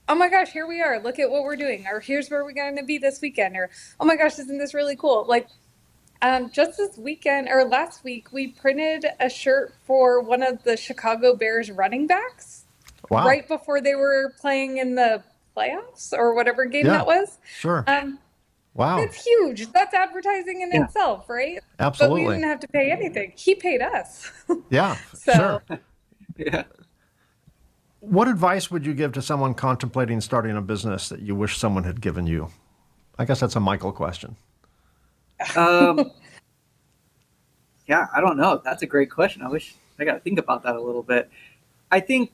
oh my gosh, here we are. Look at what we're doing. Or here's where we're going to be this weekend. Or, oh my gosh, isn't this really cool? Like, just this weekend or last week, we printed a shirt for one of the Chicago Bears running backs Wow. right before they were playing in the playoffs or whatever game Yeah. that was. Sure. Um, Wow. it's huge. That's advertising in Yeah, itself, right? But we Absolutely. didn't have to pay anything. He paid us. Yeah. So Sure. yeah. What advice would you give to someone contemplating starting a business that you wish someone had given you? I guess that's a Michael question. Um, yeah, I don't know. That's a great question. I wish I got to think about that a little bit. I think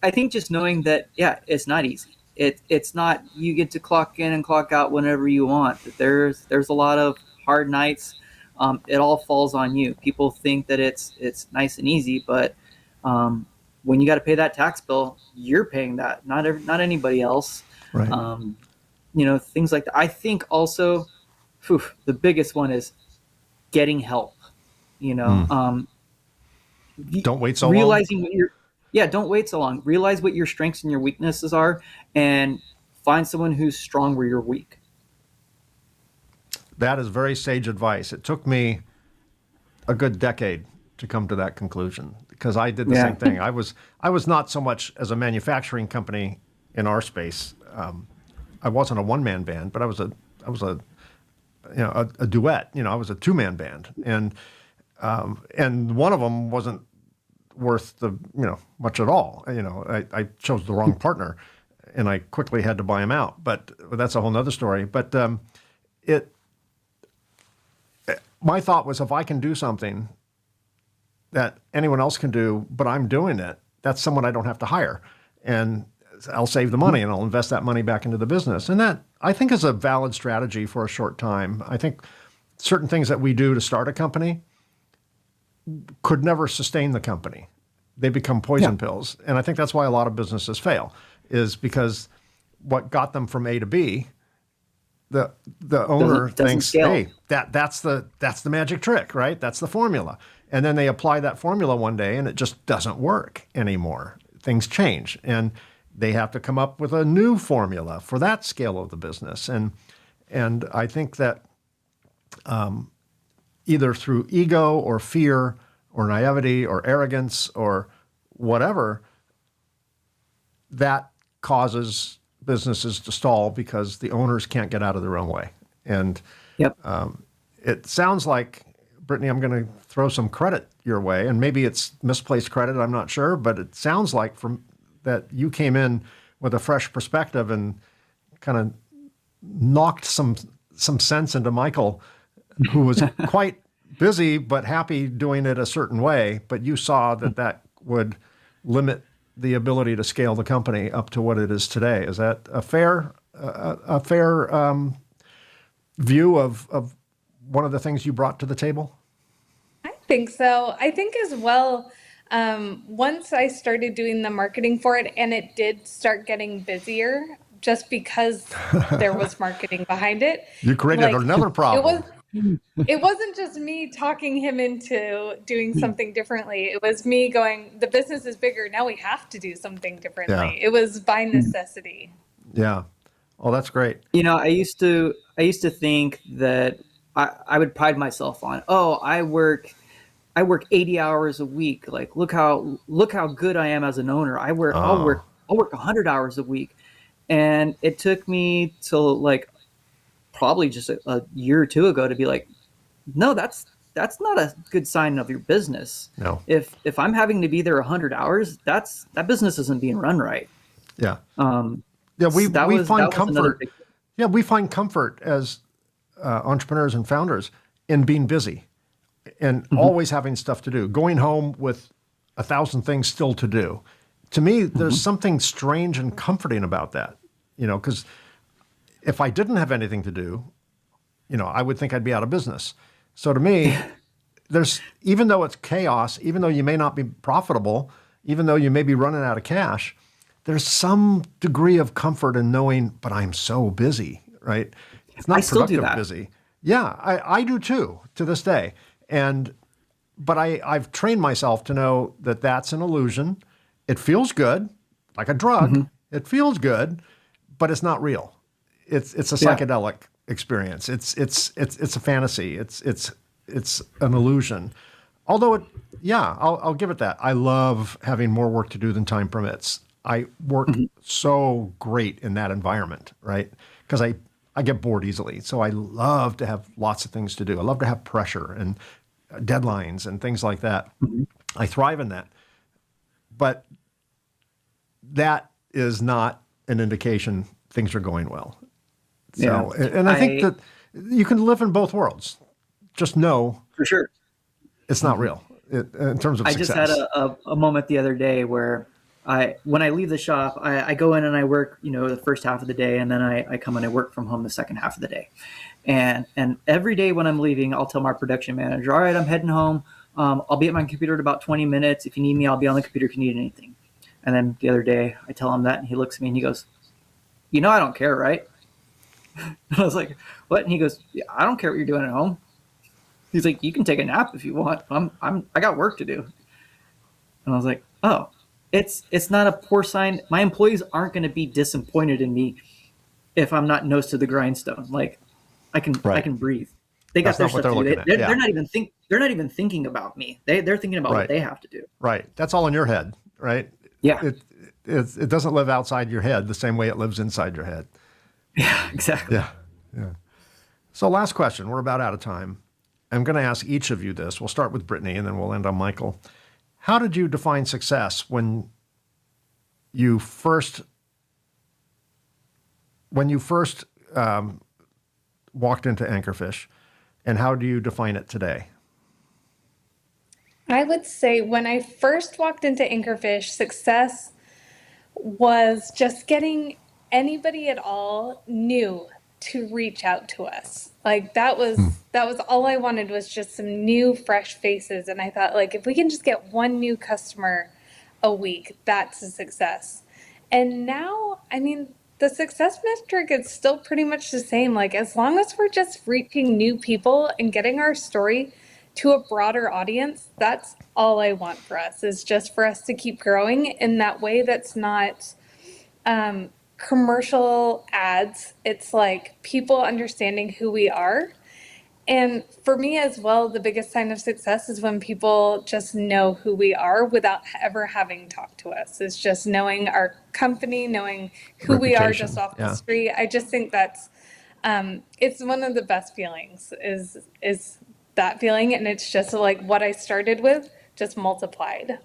I think just knowing that, yeah, it's not easy. It's not, you get to clock in and clock out whenever you want. That there's a lot of hard nights. It all falls on you. People think that it's nice and easy, but when you got to pay that tax bill, you're paying that, not anybody else. Right. Um, things like that. I think also, the biggest one is getting help. You know, Mm. Don't wait so long. realizing what your yeah, don't wait so long. Realize what your strengths and your weaknesses are, and find someone who's strong where you're weak. That is very sage advice. It took me a good decade to come to that conclusion because I did the Yeah. same thing. I was not so much as a manufacturing company in our space. I wasn't a one man band, but I was a a duet. I was a two man band, and one of them wasn't worth the much at all. I chose the wrong partner, and I quickly had to buy him out. But that's a whole nother story. But it my thought was, if I can do something that anyone else can do, but I'm doing it, that's someone I don't have to hire, and I'll save the money and I'll invest that money back into the business. And that, I think, is a valid strategy for a short time. I think certain things that we do to start a company could never sustain the company. They become poison pills. And I think that's why a lot of businesses fail, is because what got them from A to B, the owner Doesn't thinks, scale. hey, that's the magic trick, right? That's the formula. And then they apply that formula one day and it just doesn't work anymore. Things change and they have to come up with a new formula for that scale of the business. And I think that either through ego or fear or naivety or arrogance or whatever, that causes businesses to stall because the owners can't get out of their own way. And Yep. it sounds like, Brittany, I'm going to throw some credit your way, and maybe it's misplaced credit, I'm not sure, but it sounds like from that you came in with a fresh perspective and kind of knocked some sense into Michael, who was quite busy but happy doing it a certain way, but you saw that would limit the ability to scale the company up to what it is today. Is that a fair view of one of the things you brought to the table? I think so. I think as well, once I started doing the marketing for it and it did start getting busier just because there was marketing behind it. You created Like, another problem. It wasn't just me talking him into doing something differently. It was me going, the business is bigger. Now we have to do something Yeah. differently. It was by necessity. Yeah. Oh, that's great. I used to think that I would pride myself on, oh, I work 80 hours a week. Like, look how good I am as an owner. Oh, I'll work 100 hours a week. And it took me till like probably just a year or two ago to be like, no, that's not a good sign of your business. no. If I'm having to be there 100 hours, that business isn't being run right. Yeah. Um, Yeah. so We find that was another comfort. big. Yeah. We find comfort as entrepreneurs and founders in being busy and Mhm, always having stuff to do, going home with 1,000 things still to do. To me, there's mhm. something strange and comforting about that, because if I didn't have anything to do, I would think I'd be out of business. So to me, even though it's chaos, even though you may not be profitable, even though you may be running out of cash, there's some degree of comfort in knowing, but I'm so busy, right? It's I not still do productive that. busy. Yeah, I do too to this day. But I've trained myself to know that that's an illusion. It feels good, like a drug. Mhm. It feels good, but it's not real. It's a Yeah. psychedelic experience. It's a fantasy. It's an illusion. Although yeah, I'll give it that. I love having more work to do than time permits. I work Mhm. so great in that environment, right? Because I get bored easily. So I love to have lots of things to do. I love to have pressure and deadlines and things like that. Mhm. I thrive in that. But that is not an indication things are going well. Yeah. So, and I think I that you can live in both worlds. Just know For sure. it's not Mhm. real in terms of I just had success. a moment the other day where when I leave the shop, I go in and I work, the first half of the day, and then I come and I work from home the second half of the day. And every day when I'm leaving, I'll tell my production manager, all right, I'm heading home. I'll be at my computer in about 20 minutes. If you need me, I'll be on the computer if you need anything. And then the other day, I tell him that, and he looks at me and he goes, I don't care, right? And I was like, what? And he goes, yeah, I don't care what you're doing at home. He's like, you can take a nap if you want. I got work to do. And I was like, oh, it's not a poor sign. My employees aren't going to be disappointed in me if I'm not nose to the grindstone. Like, I Right. can breathe. They got That's their not what stuff they're to do. looking at. They're Yeah. not even thinking about me. They're thinking about what Right. they have to do. Right. That's all in your head, right? Yeah, It, it doesn't live outside your head the same way it lives inside your head. yeah, exactly. Yeah. Yeah. So last question. We're about out of time. I'm going to ask each of you this. We'll start with Brittany and then we'll end on Michael. How did you define success you first when you first walked into Anchorfish, and how do you define it today? I would say when I first walked into Anchorfish, success was just getting anybody at all new to reach out to us. Like that was all I wanted, was just some new fresh faces, and I thought, like, if we can just get one new customer a week, that's a success. And now, I mean, the success metric is still pretty much the same. Like, as long as we're just reaching new people and getting our story to a broader audience, that's all I want for us, is just for us to keep growing in that way that's not commercial ads. It's like people understanding who we are. And for me as well, the biggest sign of success is when people just know who we are without ever having talked to us. It's just knowing our company, knowing who we are just Reputation. off the Yeah. street. I just think that's it's one of the best feelings, is that feeling, and it's just like what I started with, just multiplied.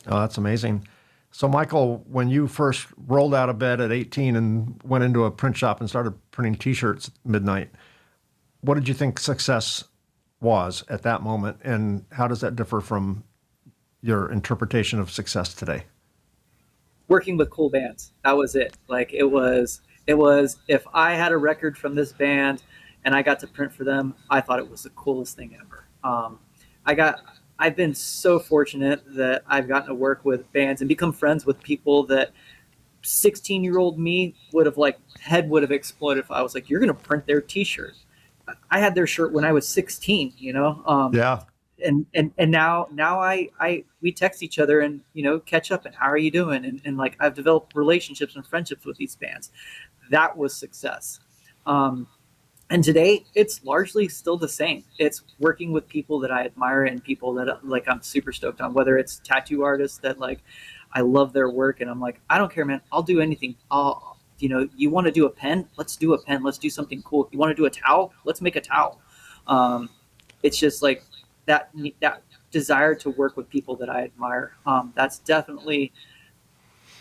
Oh, that's amazing. So, Michael, when you first rolled out of bed at 18 and went into a print shop and started printing T-shirts at midnight, what did you think success was at that moment, and how does that differ from your interpretation of success today? Working with cool bands. That was it. Like, it was if I had a record from this band and I got to print for them, I thought it was the coolest thing ever. I got I've been so fortunate that I've gotten to work with bands and become friends with people that 16-year-old me head would have exploded if I was like, you're going to print their t-shirt. I had their shirt when I was 16, Yeah. And now we text each other and, catch up and how are you doing? And like, I've developed relationships and friendships with these fans. That was success. And today it's largely still the same. It's working with people that I admire and people that like I'm super stoked on, whether it's tattoo artists that like I love their work and I'm like, I don't care, man. I'll do anything. You want to do a pen? Let's do a pen. Let's do something cool. You want to do a towel? Let's make a towel. It's just like that desire to work with people that I admire. That's definitely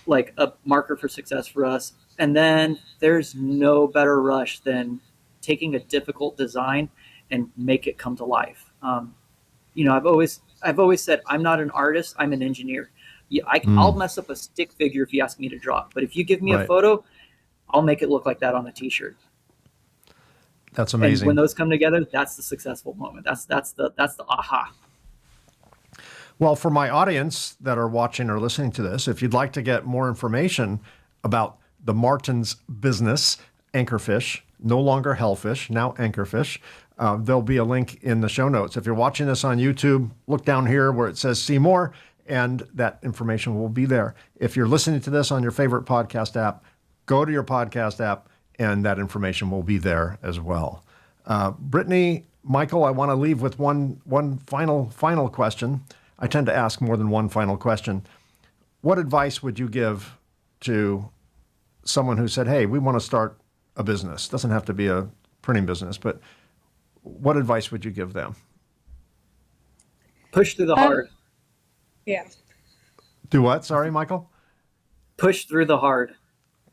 like a marker for success for us. And then there's no better rush than taking a difficult design and make it come to life. I've always said I'm not an artist. I'm an engineer. Yeah, I'll mess up a stick figure if you ask me to draw. But if you give me a photo, I'll make it look like that on a t-shirt. That's amazing. And when those come together, that's the successful moment. That's the aha. Well, for my audience that are watching or listening to this, if you'd like to get more information about the Martin's business, Anchorfish, no longer Hellfish, now Anchorfish, there'll be a link in the show notes. If you're watching this on YouTube, look down here where it says see more, and that information will be there. If you're listening to this on your favorite podcast app, go to your podcast app, and that information will be there as well. Brittany, Michael, I want to leave with one final question. I tend to ask more than one final question. What advice would you give to someone who said, hey, we want to start a business? Doesn't have to be a printing business, but what advice would you give them? Push through the hard. Yeah. Do what? Sorry, Michael? Push through the hard.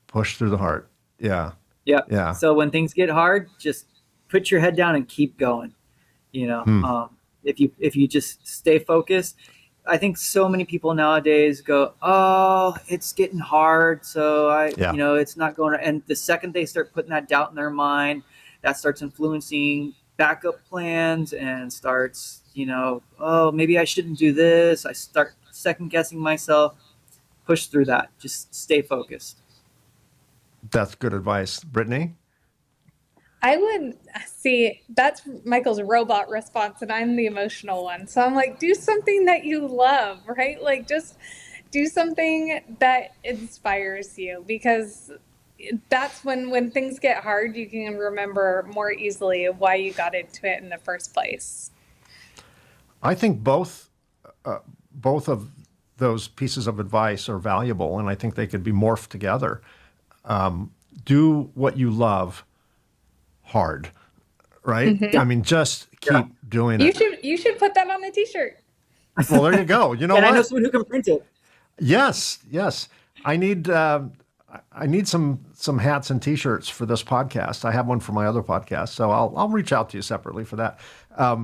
Push through the hard. Yeah. Yeah. Yeah. So when things get hard, just put your head down and keep going. If you just stay focused, I think so many people nowadays go, oh, it's getting hard. So it's not going. And the second they start putting that doubt in their mind, that starts influencing backup plans and starts, oh, maybe I shouldn't do this. I start second guessing myself. Push through that. Just stay focused. That's good advice. Brittany? I would see that's Michael's robot response, and I'm the emotional one. So I'm like, do something that you love, right? Like, just do something that inspires you, because that's when things get hard, you can remember more easily why you got into it in the first place. I think both of those pieces of advice are valuable, and I think they could be morphed together. Do what you love hard, right? Mm-hmm. I mean, just keep doing it. You should put that on a t-shirt. Well, there you go. You know and what? I know someone who can print it. Yes. I need some hats and t-shirts for this podcast. I have one for my other podcast, so I'll reach out to you separately for that. I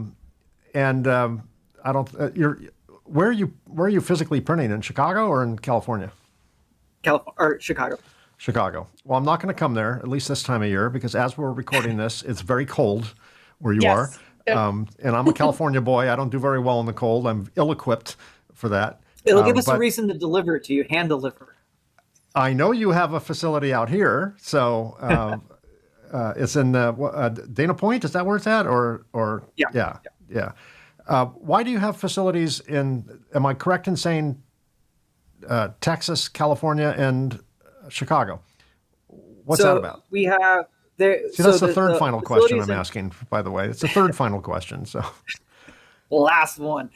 don't. Where are you physically printing, in Chicago or in California? Chicago. Chicago. Well, I'm not going to come there, at least this time of year, because as we're recording this, it's very cold where you are. And I'm a California boy. I don't do very well in the cold. I'm ill-equipped for that. It'll give us a reason to deliver it to you, hand deliver. I know you have a facility out here, so it's in Dana Point. Is that where it's at? Yeah. Why do you have facilities in? Am I correct in saying Texas, California, and Chicago? What's that about? We have there. See, that's the third final question I'm asking. By the way, it's the third final question. So, last one.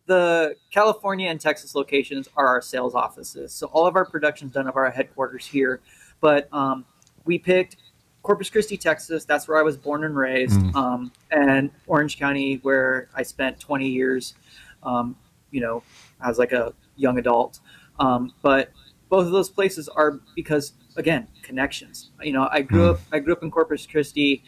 The California and Texas locations are our sales offices. So all of our production's done at our headquarters here, but we picked Corpus Christi, Texas. That's where I was born and raised, and Orange County, where I spent 20 years. As like a young adult, but both of those places are because, again, connections. I grew up in Corpus Christi.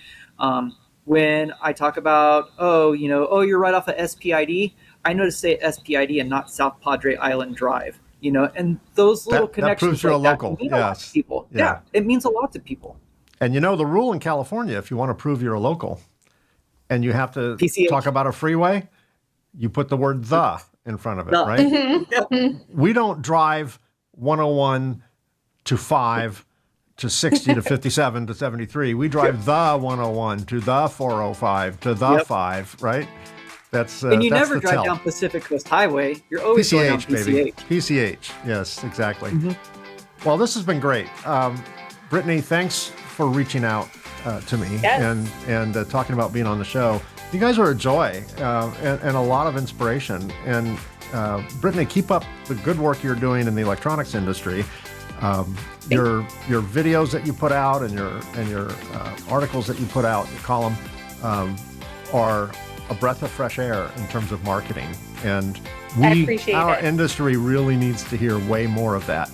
When I talk about, you're right off of SPID, I know to say SPID and not South Padre Island Drive. And those little connections that proves you're a local. Mean a lot to people. Yeah, it means a lot to people. And the rule in California, if you want to prove you're a local, and you have to talk about a freeway, you put the word "the" in front of it, right? Mm-hmm. We don't drive 101 to 5 to 60 to 57 to 73. We drive the 101 to the 405 to the 5, right? And you that's never the drive tell. down Pacific Coast Highway. You're always going down PCH, baby. PCH. PCH. Yes, exactly. Well, this has been great. Brittany, thanks for reaching out to me and talking about being on the show. You guys are a joy and a lot of inspiration. And Brittany, keep up the good work you're doing in the electronics industry. Your videos that you put out and your articles that you put out, your column, are a breath of fresh air in terms of marketing. And our industry really needs to hear way more of that.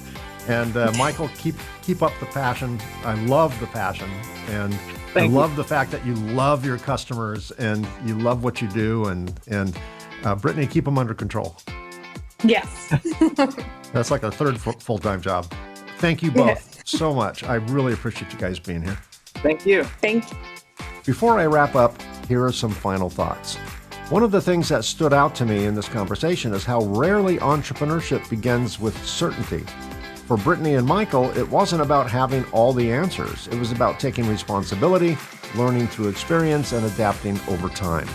And Michael, keep up the passion. I love the passion, and I love the fact that you love your customers and you love what you do. And Brittany, keep them under control. Yes. That's like a third full-time job. Thank you both so much. I really appreciate you guys being here. Thank you. Thank you. Before I wrap up, here are some final thoughts. One of the things that stood out to me in this conversation is how rarely entrepreneurship begins with certainty. For Brittany and Michael, it wasn't about having all the answers. It was about taking responsibility, learning through experience, and adapting over time.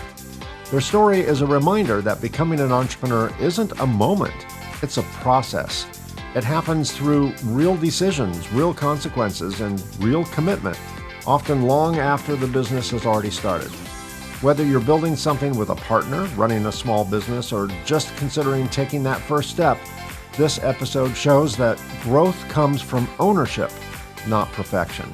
Their story is a reminder that becoming an entrepreneur isn't a moment, it's a process. It happens through real decisions, real consequences, and real commitment, often long after the business has already started. Whether you're building something with a partner, running a small business, or just considering taking that first step, this episode shows that growth comes from ownership, not perfection.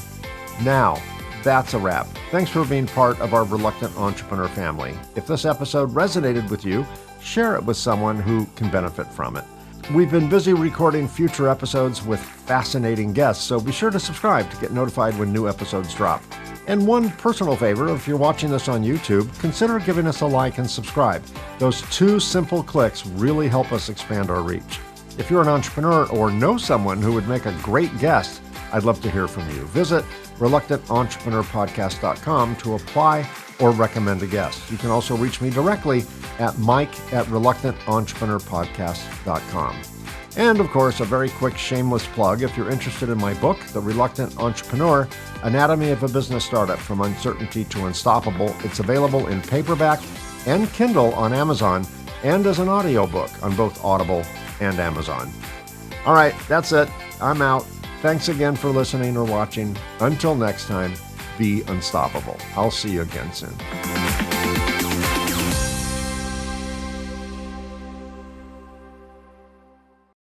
Now, that's a wrap. Thanks for being part of our Reluctant Entrepreneur family. If this episode resonated with you, share it with someone who can benefit from it. We've been busy recording future episodes with fascinating guests, so be sure to subscribe to get notified when new episodes drop. And one personal favor, if you're watching this on YouTube, consider giving us a like and subscribe. Those 2 simple clicks really help us expand our reach. If you're an entrepreneur or know someone who would make a great guest, I'd love to hear from you. Visit reluctantentrepreneur.podcast.com to apply or recommend a guest. You can also reach me directly at mike@reluctantentrepreneur.podcast.com. And of course, a very quick shameless plug. If you're interested in my book, The Reluctant Entrepreneur, Anatomy of a Business Startup from Uncertainty to Unstoppable, it's available in paperback and Kindle on Amazon and as an audiobook on both Audible and Amazon. All right, that's it. I'm out. Thanks again for listening or watching. Until next time, be unstoppable. I'll see you again soon.